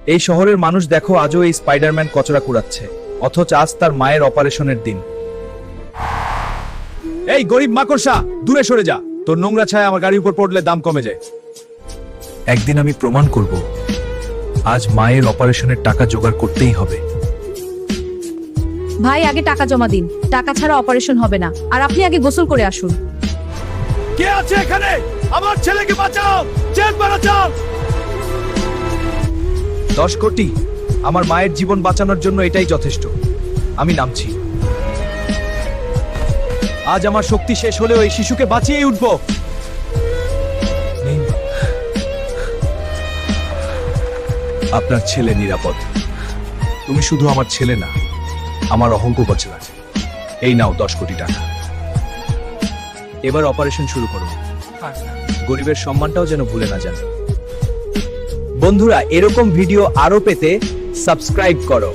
এই শহরের মানুষ দেখো আজও এই স্পাইডারম্যান কচরা কুড়াচ্ছে, অথচ আজ তার মায়ের অপারেশনের দিন। এই গরিব মাকড়সা, দূরে সরে যা, তোর নোংরা ছায়া আমার গাড়ির উপর পড়লে দাম কমে যায়। একদিন আমি প্রমাণ করব, আজ মায়ের অপারেশনের টাকা জোগাড় করতেই হবে। ভাই আগে টাকা জমা দিন, টাকা ছাড়া অপারেশন হবে না। আর আপনি আগে গোসল করে আসুন। কে আছে এখানে? আমার ছেলেকে বাঁচাও, জেল বাঁচাও। 10 কোটি, আমার মায়ের জীবন বাঁচানোর জন্য এটাই যথেষ্ট। আমি নামছি। আজ আমার শক্তি শেষ হলেও এই শিশুকে বাঁচিয়েই উঠব। নিন। আপনার ছেলে নিরাপদ। তুমি শুধু আমার ছেলে না, আমার অহংক বাঁচল আছে। এই নাও 10 কোটি টাকা। এবার অপারেশন শুরু করুন। গরিবের সম্মানটাও যেন ভুলে না যান। বন্ধুরা, এরকম ভিডিও আরো পেতে সাবস্ক্রাইব করো।